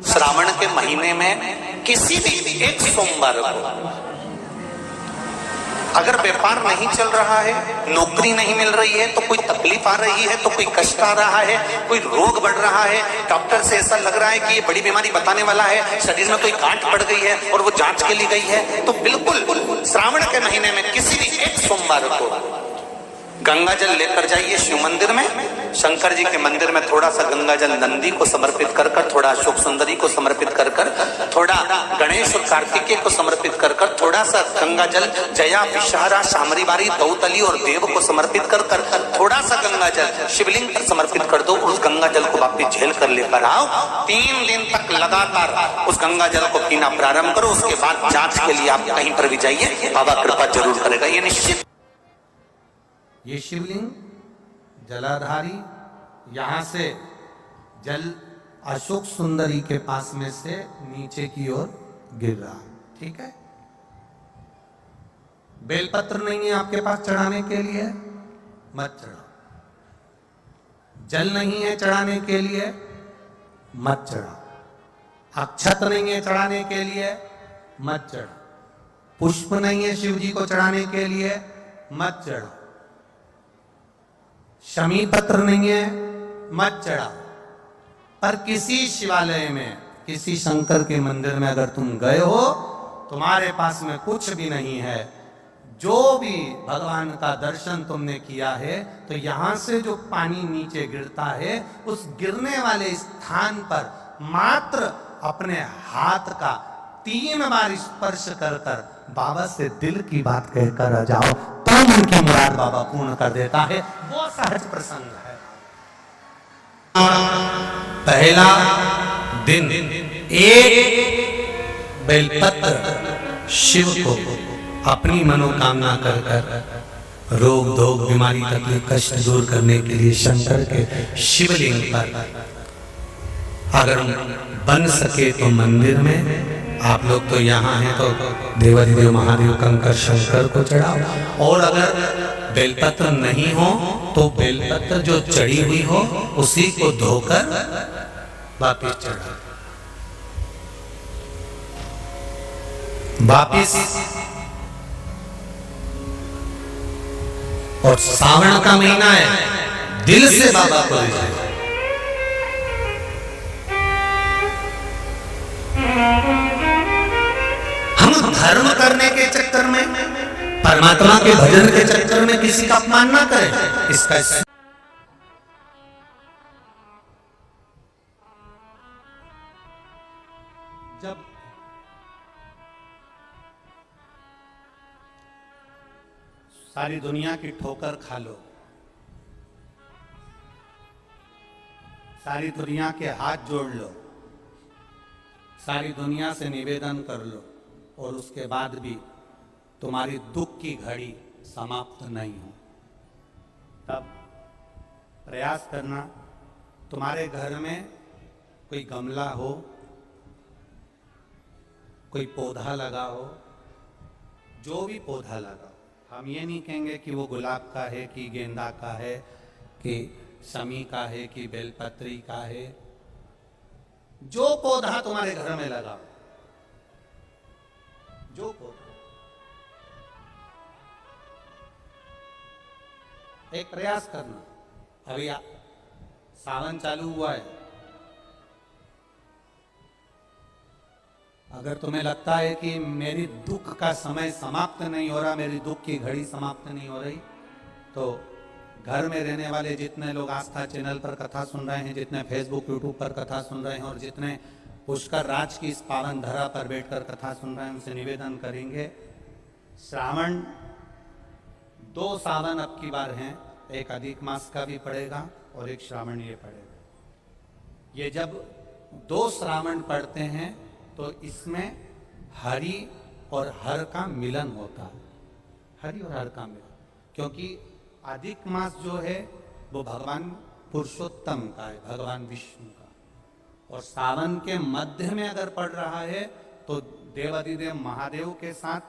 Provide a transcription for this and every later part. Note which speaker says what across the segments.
Speaker 1: श्रावण के महीने में किसी भी एक सोमवार को अगर व्यापार नहीं चल रहा है, नौकरी नहीं मिल रही है, तो कोई तकलीफ आ रही है, तो कोई कष्ट आ रहा है, कोई रोग बढ़ रहा है, डॉक्टर से ऐसा लग रहा है कि ये बड़ी बीमारी बताने वाला है, शरीर में कोई गांठ बढ़ गई है और वो जांच के लिए गई है, तो बिल्कुल श्रावण के महीने में किसी भी एक सोमवार को गंगा जल लेकर जाइए शिव मंदिर में, शंकर जी के मंदिर में थोड़ा सा गंगा जल नंदी को समर्पित कर कर, थोड़ा अशोक सुंदरी को समर्पित कर कर, थोड़ा गणेश और कार्तिकेय को समर्पित कर कर, थोड़ा सा गंगा जल जया विषहारा शामरी बारी दौतली और देव को समर्पित कर कर, थोड़ा सा गंगा जल शिवलिंग पर समर्पित कर दो। उस गंगा जल को वापिस झेल कर लेकर आओ, 3 दिन तक लगातार उस गंगा जल को पीना प्रारंभ करो। उसके बाद जांच के लिए आप कहीं पर भी जाइए, बाबा कृपा जरूर करेगा, ये निश्चित।
Speaker 2: ये शिवलिंग जलाधारी यहां से जल अशोक सुंदरी के पास में से नीचे की ओर गिर रहा, ठीक है। बेलपत्र नहीं है आपके पास चढ़ाने के लिए, मत चढ़ाओ। जल नहीं है चढ़ाने के लिए, मत चढ़ाओ। अक्षत नहीं है चढ़ाने के लिए, मत चढ़ाओ। पुष्प नहीं है शिव जी को चढ़ाने के लिए, मत चढ़ाओ। शमी पत्र नहीं है, मत चढ़ाओ। पर किसी शिवालय में, किसी शंकर के मंदिर में अगर तुम गए हो, तुम्हारे पास में कुछ भी नहीं है, जो भी भगवान का दर्शन तुमने किया है, तो यहां से जो पानी नीचे गिरता है, उस गिरने वाले स्थान पर मात्र अपने हाथ का 3 बार स्पर्श कर कर बाबा से दिल की बात कहकर आ जाओ, तो उनकी मुराद बाबा पूर्ण कर देता है। वो सहज प्रसंग है। पहला दिन एक बेलपत्र शिव को अपनी मनोकामना कर कर रोग धोग बीमारी तकलीफ कष्ट दूर करने के लिए शंकर के शिवलिंग पर अगर बन सके तो मंदिर में, आप लोग तो यहाँ हैं तो देवाधिदेव महादेव कंकर शंकर को चढ़ाओ। और अगर बेलपत्र नहीं हो तो बेलपत्र जो चढ़ी हुई हो उसी को धोकर वापिस चढ़ाओ। वापिस और सावन का महीना है, दिल से बाबा को ले जाए। हम धर्म करने के चक्कर में, परमात्मा के भजन के चक्कर में किसी का अपमान ना करें। इसका जब सारी दुनिया की ठोकर खा लो, सारी दुनिया के हाथ जोड़ लो, सारी दुनिया से निवेदन कर लो, और उसके बाद भी तुम्हारी दुख की घड़ी समाप्त नहीं हो, तब प्रयास करना तुम्हारे घर में कोई गमला हो, कोई पौधा लगा हो, जो भी पौधा लगा, हम ये नहीं कहेंगे कि वो गुलाब का है कि गेंदा का है कि शमी का है कि बेलपत्री का है, जो पौधा तुम्हारे घर में लगा, जो पौधा, एक प्रयास करना। अभी सावन चालू हुआ है, अगर तुम्हें लगता है कि मेरी दुख का समय समाप्त नहीं हो रहा, मेरी दुख की घड़ी समाप्त नहीं हो रही, तो घर में रहने वाले जितने लोग आस्था चैनल पर कथा सुन रहे हैं, जितने फेसबुक यूट्यूब पर कथा सुन रहे हैं, और जितने पुष्कर राज की इस पावन धरा पर बैठकर कथा सुन रहे हैं, उनसे निवेदन करेंगे, श्रावण 2 सावन अब की बार हैं, एक अधिक मास का भी पड़ेगा और एक श्रावण ये पड़ेगा। ये जब 2 श्रावण पड़ते हैं तो इसमें हरि और हर का मिलन होता है, हरि और हर का मिलन, क्योंकि अधिक मास जो है वो भगवान पुरुषोत्तम का है, भगवान विष्णु का, और सावन के मध्य में अगर पड़ रहा है तो देवाधिदेव महादेव के साथ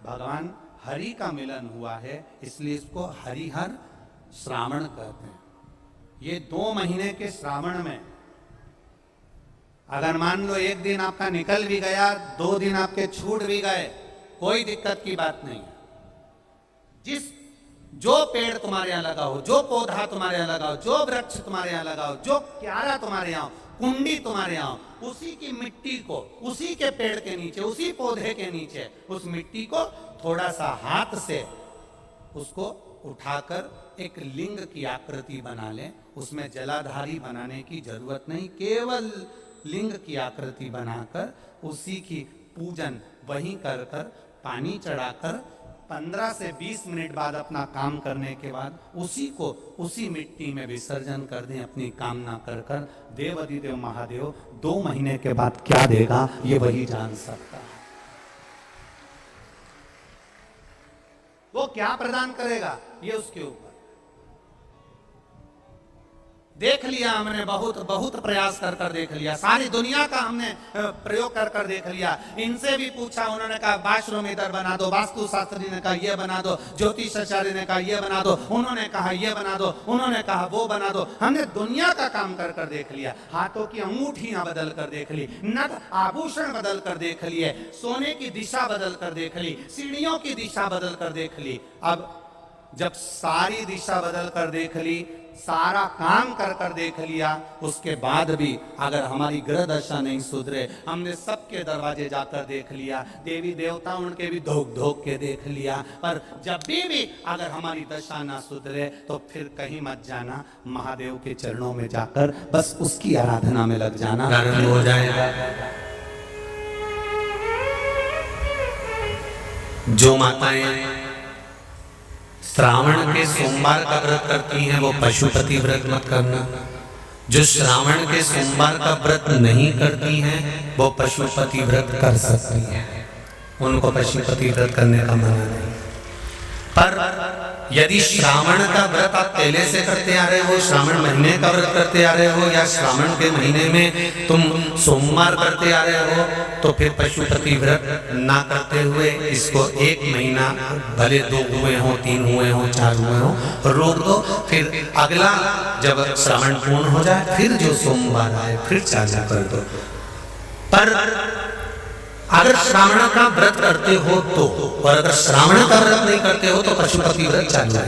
Speaker 2: भगवान हरि का मिलन हुआ है, इसलिए इसको हरिहर श्रावण कहते हैं। ये 2 महीने के श्रावण में अगर मान लो एक दिन आपका निकल भी गया, 2 दिन आपके छूट भी गए, कोई दिक्कत की बात नहीं है। जो पेड़ तुम्हारे यहाँ लगा हो, जो पौधा तुम्हारे यहाँ लगा हो, जो वृक्ष तुम्हारे यहाँ लगा हो, जो क्यारा तुम्हारे यहाँ, कुंडी तुम्हारे यहाँ, उसी की मिट्टी को, उसी के पेड़ के नीचे, उसी पौधे के नीचे, उस मिट्टी को थोड़ा सा हाथ से उसको उठाकर एक लिंग की आकृति बना ले। उसमें जलाधारी बनाने की जरूरत नहीं, केवल लिंग की आकृति बनाकर उसी की पूजन वहीं कर कर, पानी चढ़ाकर 15 से 20 मिनट बाद अपना काम करने के बाद उसी को उसी मिट्टी में विसर्जन कर दें, अपनी कामना कर कर। देवाधिदेव महादेव 2 महीने के बाद क्या देगा ये वही जान सकता है। वो क्या प्रदान करेगा ये उसके ऊपर। देख लिया हमने, बहुत बहुत प्रयास कर कर देख लिया, सारी दुनिया का हमने प्रयोग कर कर देख लिया। इनसे भी पूछा, उन्होंने कहा बाथरूम इधर बना दो, वास्तु शास्त्री ने कहा ये बना दो, ज्योतिषाचार्य ने कहा ये बना दो, उन्होंने कहा ये बना दो, उन्होंने कहा वो बना दो। हमने दुनिया का काम कर कर देख लिया, हाथों की अंगूठियां बदल कर देख ली, नथ आभूषण बदल कर देख लिए, सोने की दिशा बदल कर देख ली, सीढ़ियों की दिशा बदल कर देख ली। अब जब सारी दिशा बदल कर देख ली, सारा काम कर कर देख लिया, उसके बाद भी अगर हमारी ग्रह दशा नहीं सुधरे, हमने सबके दरवाजे जाकर देख लिया, देवी देवता उनके भी धोख धोख के देख लिया, पर जब भी अगर हमारी दशा ना सुधरे तो फिर कहीं मत जाना, महादेव के चरणों में जाकर बस उसकी आराधना में लग जाना, हो जाएगा।
Speaker 1: जो माताएं श्रावण के सोमवार का व्रत करती हैं वो पशुपति व्रत मत करना। जो श्रावण के सोमवार का व्रत नहीं करती हैं वो पशुपति व्रत कर सकती हैं, उनको पशुपति व्रत करने का मना नहीं। पर यदि श्रावण का व्रत आप पहले से करते आ रहे हो, श्रावण महीने का व्रत करते आ रहे हो, या श्रावण के महीने में तुम सोमवार करते आ रहे हो, तो फिर पशुपति व्रत ना करते हुए इसको 1 महीना, भले 2 हुए हो, 3 हुए हो, 4 हुए हो, रोक दो। फिर अगला जब श्रावण पूर्ण हो जाए फिर जो सोमवार आए फिर चालू कर दो। पर अगर श्रावण का व्रत करते हो तो, और अगर श्रावण का व्रत नहीं करते हो तो पशुपति व्रत चालू है,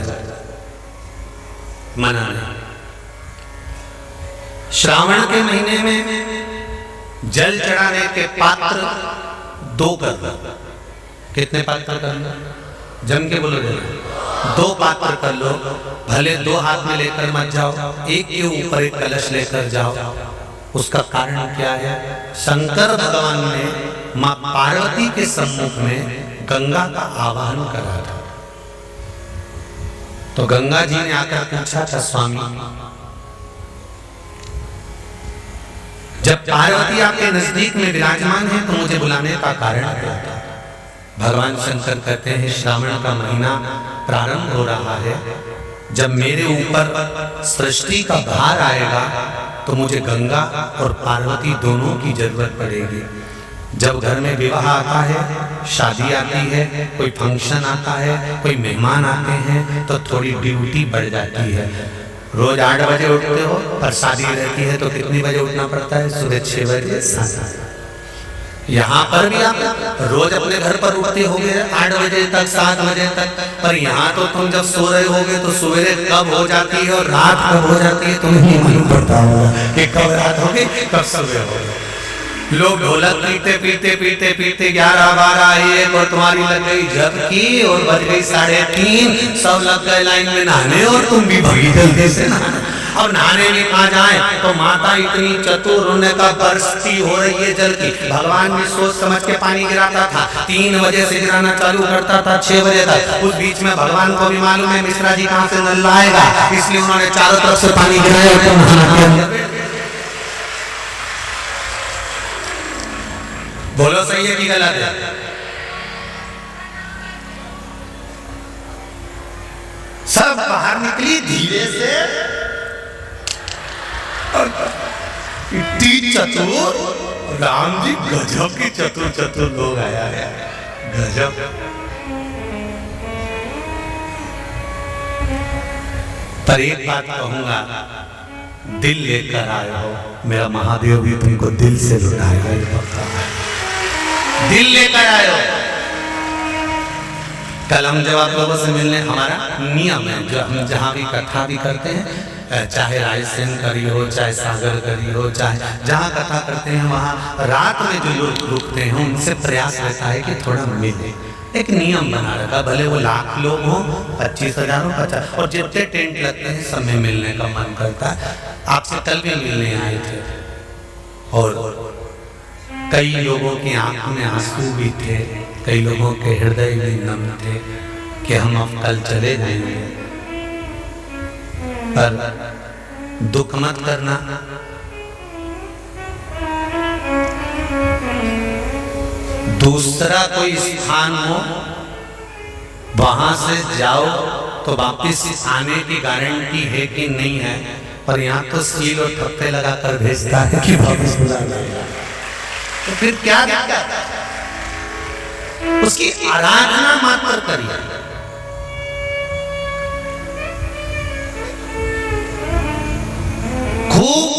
Speaker 1: मना नहीं। श्रावण के महीने में जल चढ़ाने के पात्र 2 कर लो। कितने पात्र कर लो? जम के बोलो, 2 पात्र कर लो। भले 2 हाथ में लेकर मत जाओ, एक के ऊपर एक कलश लेकर जाओ। उसका कारण क्या है? शंकर भगवान ने मां पार्वती के सम्मुख में गंगा का आवाहन करा था, तो गंगा जी ने आकर पूछा था, स्वामी जब पार्वती आपके नजदीक में विराजमान है तो मुझे बुलाने का कारण क्या था? भगवान शंकर कहते हैं, श्रावण का महीना प्रारंभ हो रहा है, जब मेरे ऊपर सृष्टि का भार आएगा तो मुझे गंगा और पार्वती दोनों की जरूरत पड़ेगी। जब घर में विवाह आता है, शादी आती है, कोई फंक्शन आता है, कोई मेहमान आते हैं, तो थोड़ी ड्यूटी बढ़ जाती है। रोज 8 बजे उठते हो, पर शादी रहती है तो कितनी बजे उठना पड़ता है? सुबह 6 बजे, 7 बजे। यहाँ पर भी आप रोज अपने घर पर उठते होगे 8 बजे तक, 7 बजे तक, पर यहाँ तो तुम जब सो रहे होगे तो सवेरे कब हो जाती है और रात कब हो जाती है तुम्हें नहीं मालूम पड़ता होगा कि कब रात होगी कब सुबह होगी। लोग ढोलक पीते पीते पीते पीते 11, 12, 1 और तुम्हारी लग गई झपकी और बज गई 3:30, सब लग गए लाइन में नहाने और तुम भी भगी जल्दी से नहाने। अब नहाने भी कहाँ जाए तो माता इतनी चतुर, उन्हें का बरसती हो रही है जल की। भगवान भी सोच समझ के पानी गिराता था, 3 बजे से गिराना चालू करता था 6 बजे तक। उस बीच में भगवान को भी मालूम है मिश्रा जी कहाँ से नल लाएगा, इसलिए उन्होंने चारों तरफ से पानी गिराया। बोलो सही है कि गलत है? सब बाहर निकली धीरे से, इतनी चतुर, राम जी गजब की चतुर चतुर लोग आया है, गजब। पर एक बात कहूंगा,
Speaker 2: दिल लेकर आए हो, मेरा महादेव भी तुमको दिल से लुटाएगा, ये पक्का है। दिल लेकर आए हो। कल हम जब आप लोगों से मिलने, हमारा नियम है जो हम जहाँ भी कथा भी करते हैं, चाहे रायसेन करी हो, चाहे सागर करी हो, चाहे जहाँ कथा करते हैं वहाँ रात में जो लोग रुकते हैं उनसे प्रयास रहता है कि थोड़ा मिले। एक नियम बना रखा, भले वो 1,00,000 लोग हों, 25,000 हो, 50, और जितने टेंट लगते हैं सब में मिलने का मन करता है। आपसे कल भी मिलने आए थे और कई लोगों की आंखों में आंसू भी थे, कई लोगों के हृदय भी नम थे कि हम अब कल चले जाएंगे, पर दुख मत करना। दूसरा कोई स्थान हो वहां से जाओ तो वापिस आने की गारंटी है कि नहीं है, पर यहाँ तो सील और थप्पे लगाकर भेजता है कि वापिस बुला लाएगा। तो फिर क्या उसकी आराधना मात्र करिए। खूब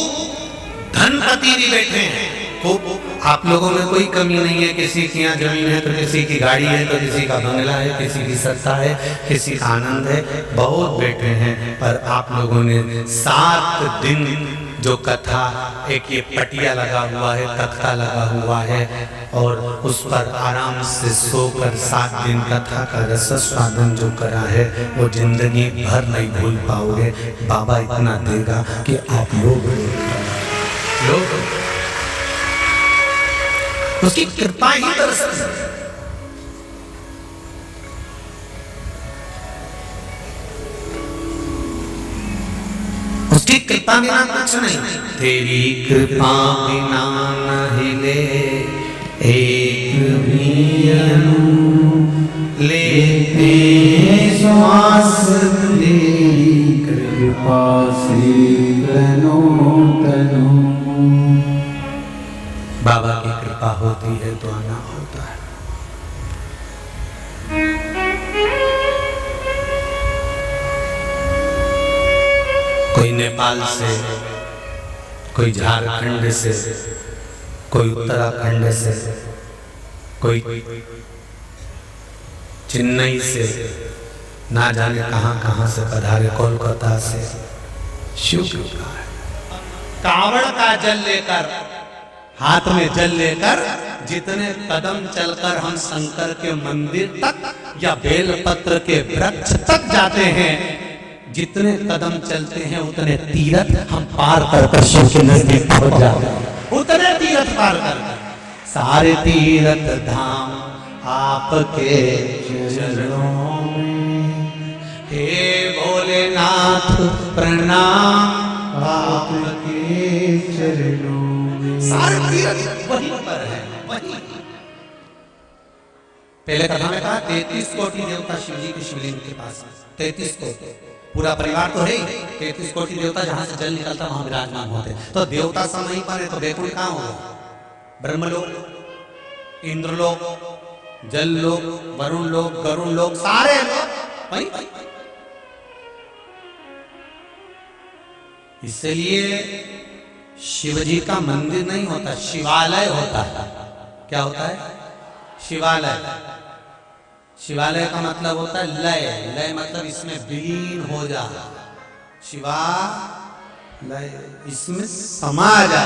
Speaker 2: धनपति भी बैठे हैं, खूब। आप लोगों में कोई कमी नहीं है, किसी की यहाँ जमीन है तो किसी की गाड़ी है तो किसी का बंगला है, किसी की सत्ता है, किसी का आनंद है, बहुत बैठे हैं। पर आप लोगों ने 7 दिन जो कथा, एक ये पटिया लगा हुआ है, तख्ता लगा हुआ है और उस पर आराम से सोकर 7 दिन कथा का रस स्वादन जो करा है वो जिंदगी भर नहीं भूल पाओगे। बाबा इतना देगा कि आप लोग उसकी कृपा ही दरअसल उसकी कृपा बिना कुछ नहीं। तेरी कृपा बिना न हिले एक भी अणु, लेते श्वास तेरी कृपा से तनो तनो। बाबा की कृपा होती है तो आना होता है। कोई नेपाल से, कोई झारखंड से, कोई उत्तराखंड से, कोई चेन्नई से, ना जाने कहां कहां से पधारे, कोलकाता से। शिव कृपा है। कावड़ का जल लेकर, हाथ में जल लेकर जितने कदम चलकर हम शंकर के मंदिर तक या बेलपत्र के वृक्ष तक जाते हैं, जितने कदम चलते हैं उतने तीरथ हम पार कर शिव के नजदीक पहुंच जाते हैं। उतने तीरथ पार कर, सारे तीरथ धाम आपके चरणों में, हे भोलेनाथ प्रणाम आपके चरणों में। सारे तीरथ वहीं पर है, वहीं। पहले कथा में कहा 33 कोटि देवता शिव जी के शिवलिंग के पास, 33 कोटि, पूरा परिवार तो है ही, 33 कोटि देवता जहां से जल निकलता वहां विराजमान होते। तो देवता सब वहीं पर है, तो बैकुंठ कहां होगा? ब्रह्मलोक, इंद्रलोक, जल लोक, वरुण लोक, गरुण लोक, सारे लोग वहीं। इसलिए शिव जी का मंदिर नहीं होता, शिवालय होता है। क्या होता है? शिवालय। शिवालय का मतलब होता है लय। लय मतलब इसमें विलीन हो जा, शिवा लय इसमें समा जा।